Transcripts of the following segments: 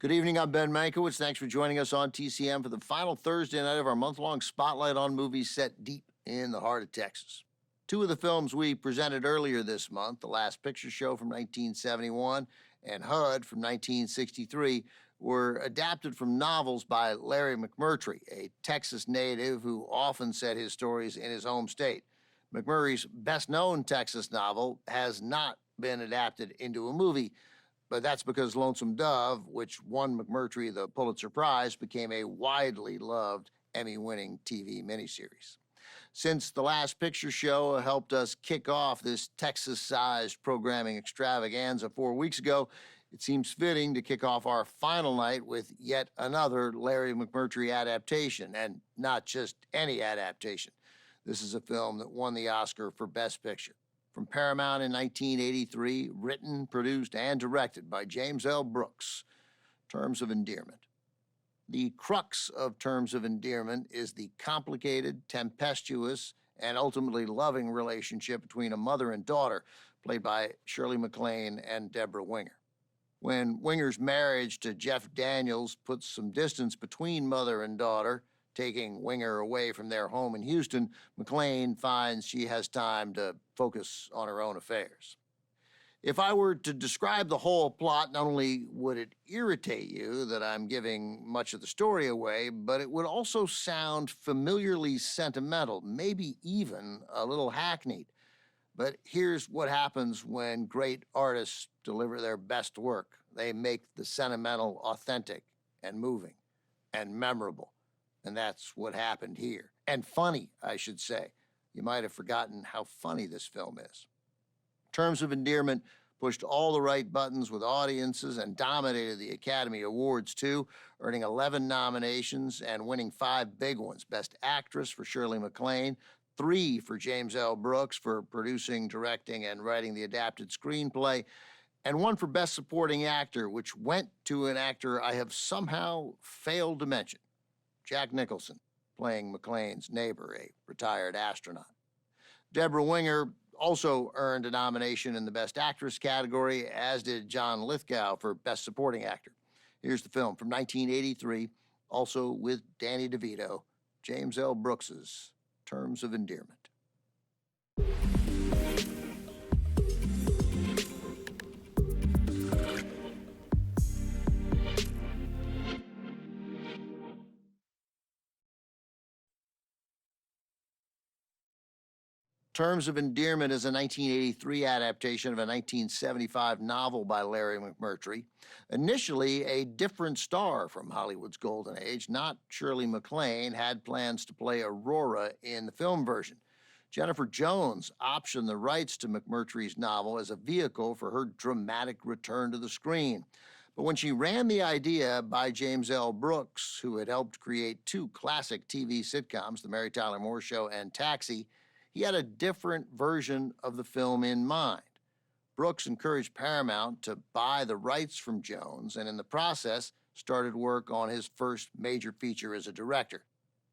Good evening, I'm Ben Mankiewicz. Thanks for joining us on TCM for the final Thursday night of our month-long spotlight on movies set deep in the heart of Texas. Two of the films we presented earlier this month, The Last Picture Show from 1971 and HUD from 1963, were adapted from novels by Larry McMurtry, a Texas native who often set his stories in his home state. McMurtry's best-known Texas novel has not been adapted into a movie, but that's because Lonesome Dove, which won McMurtry the Pulitzer Prize, became a widely loved Emmy-winning TV miniseries. Since The Last Picture Show helped us kick off this Texas-sized programming extravaganza 4 weeks ago, it seems fitting to kick off our final night with yet another Larry McMurtry adaptation, and not just any adaptation. This is a film that won the Oscar for Best Picture. From Paramount in 1983, written, produced, and directed by James L. Brooks, Terms of Endearment. The crux of Terms of Endearment is the complicated, tempestuous, and ultimately loving relationship between a mother and daughter, played by Shirley MacLaine and Deborah Winger. When Winger's marriage to Jeff Daniels puts some distance between mother and daughter, taking Winger away from their home in Houston, MacLaine finds she has time to focus on her own affairs. If I were to describe the whole plot, not only would it irritate you that I'm giving much of the story away, but it would also sound familiarly sentimental, maybe even a little hackneyed. But here's what happens when great artists deliver their best work. They make the sentimental authentic and moving and memorable. And that's what happened here. And funny, I should say. You might have forgotten how funny this film is. Terms of Endearment pushed all the right buttons with audiences and dominated the Academy Awards, too, earning 11 nominations and winning 5 big ones. Best Actress for Shirley MacLaine, 3 for James L. Brooks for producing, directing, and writing the adapted screenplay, and 1 for Best Supporting Actor, which went to an actor I have somehow failed to mention, Jack Nicholson, playing MacLaine's neighbor, a retired astronaut. Deborah Winger also earned a nomination in the Best Actress category, as did John Lithgow for Best Supporting Actor. Here's the film from 1983, also with Danny DeVito, James L. Brooks's Terms of Endearment. Terms of Endearment is a 1983 adaptation of a 1975 novel by Larry McMurtry. Initially a different star from Hollywood's golden age, not Shirley MacLaine, had plans to play Aurora in the film version. Jennifer Jones optioned the rights to McMurtry's novel as a vehicle for her dramatic return to the screen. But when she ran the idea by James L. Brooks, who had helped create 2 classic TV sitcoms, The Mary Tyler Moore Show and Taxi, he had a different version of the film in mind. Brooks encouraged Paramount to buy the rights from Jones, and in the process started work on his first major feature as a director.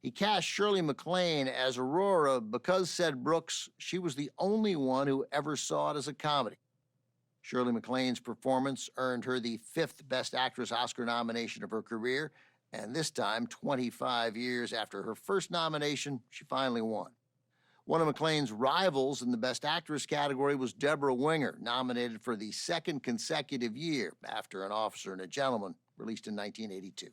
He cast Shirley MacLaine as Aurora because, said Brooks, she was the only one who ever saw it as a comedy. Shirley MacLaine's performance earned her the 5th Best Actress Oscar nomination of her career, and this time, 25 years after her first nomination, she finally won. One of MacLaine's rivals in the Best Actress category was Deborah Winger, nominated for the 2nd consecutive year after An Officer and a Gentleman, released in 1982.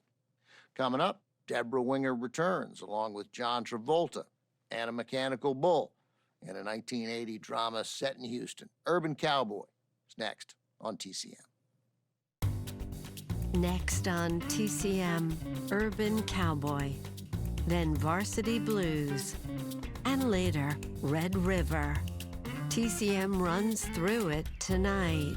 Coming up, Deborah Winger returns, along with John Travolta and a Mechanical Bull, in a 1980 drama set in Houston. Urban Cowboy is next on TCM. Next on TCM, Urban Cowboy, then Varsity Blues, and later Red River. TCM runs through it tonight.